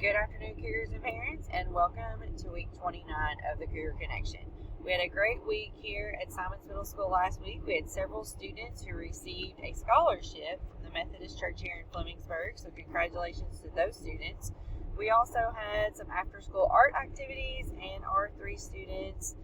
Good afternoon, Cougars and parents, and welcome to week 29 of the Cougar Connection. We had a great week here at Simons Middle School last week. We had several students who received a scholarship from the Methodist Church here in Flemingsburg, so congratulations to those students. We also had some after-school art activities, and our 3 students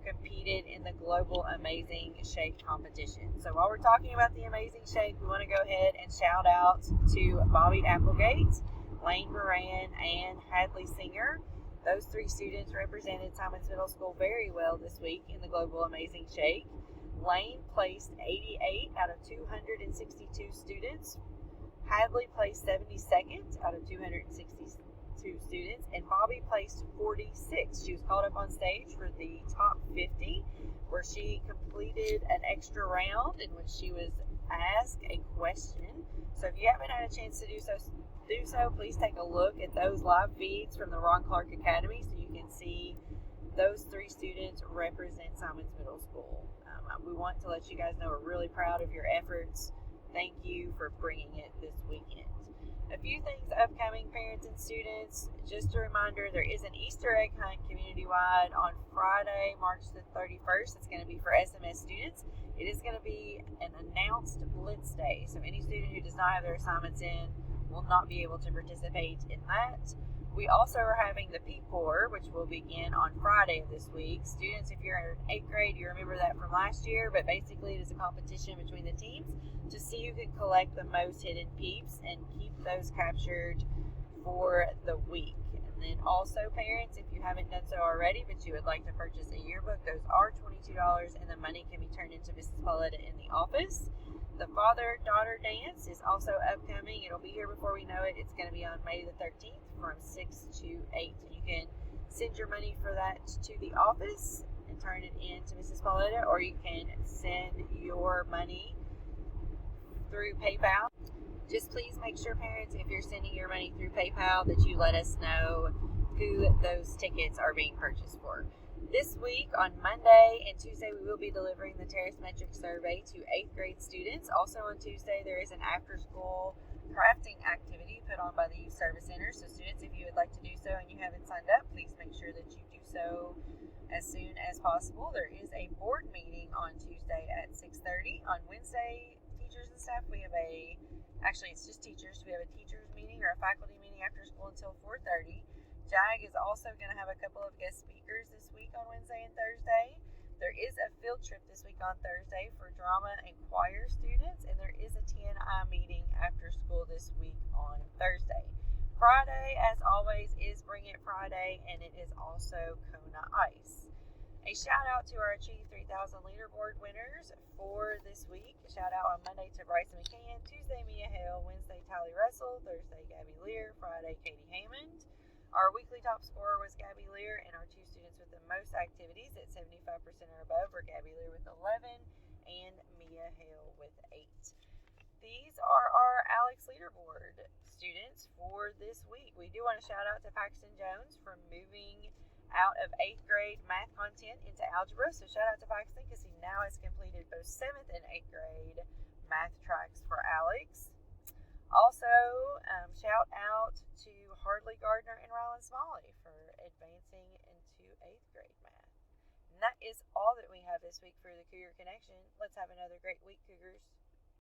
competed in the Global Amazing Shake competition. So while we're talking about the Amazing Shake, we want to go ahead and shout out to Bobby Applegate, Lane Moran, and Hadley Singer. Those 3 students represented Simons Middle School very well this week in the Global Amazing Shake. Lane placed 88 out of 262 students. Hadley placed 72nd out of 262 students, and Bobby placed 46. She was called up on stage for the top 50, where she completed an extra round in which she was asked a question. So if you haven't had a chance to do so, please take a look at those live feeds from the Ron Clark Academy so you can see those 3 students represent Simons Middle School. We want to let you guys know we're really proud of your efforts. Thank you for bringing it this weekend. A few things upcoming, parents and students. Just a reminder, there is an Easter egg hunt community-wide on Friday, March the 31st. It's going to be for SMS students. It is going to be an announced Blitz Day, so any student who does not have their assignments in will not be able to participate in that. We also are having the P4, which will begin on Friday of this week. Students, if you're in 8th grade, you remember that from last year, but basically it is a competition between the teams to see who can collect the most hidden peeps and keep those captured for the week. And then also, parents, if you haven't done so already, but you would like to purchase a yearbook, those are $22, and the money can be turned into Mrs. Pauletta in the office. The father-daughter dance is also upcoming. It'll be here before we know it. It's going to be on May the 13th from 6 to 8. And you can send your money for that to the office and turn it in to Mrs. Pauletta, or you can send your money through PayPal. Just please make sure, parents, if you're sending your money through PayPal, that you let us know who those tickets are being purchased for. This week, on Monday and Tuesday, we will be delivering the Terrace Metric Survey to 8th grade students. Also on Tuesday, there is an after-school crafting activity put on by the Youth Service Center. So students, if you would like to do so and you haven't signed up, please make sure that you do so as soon as possible. There is a board meeting on Tuesday at 6:30. On Wednesday, teachers and staff, it's just teachers. We have a teachers meeting or a faculty meeting after school until 4:30. JAG is also going to have a couple of guest speakers this week on Wednesday and Thursday. There is a field trip this week on Thursday for drama and choir students, and there is a TNI meeting after school this week on Thursday. Friday, as always, is Bring It Friday, and it is also Kona Ice. A shout out to our Achieve 3000 leaderboard winners for this week. A shout out on Monday to Bryson McCann, Tuesday Mia Hale, Wednesday Tally Russell, Thursday Gabby Lear, Friday Katie Hammond. Our weekly top scorer was Gabby Lear, and our 2 students with the most activities at 75% or above were Gabby Lear with 11 and Mia Hale with 8. These are our Alex leaderboard students for this week. We do want to shout out to Paxton Jones for moving out of 8th grade math content into algebra. So shout out to Paxton because he now has completed both 7th and 8th grade math tracks for Alex. Also, shout out to Hardley Gardner and Rylan Smalley for advancing into 8th grade math. And that is all that we have this week for the Cougar Connection. Let's have another great week, Cougars.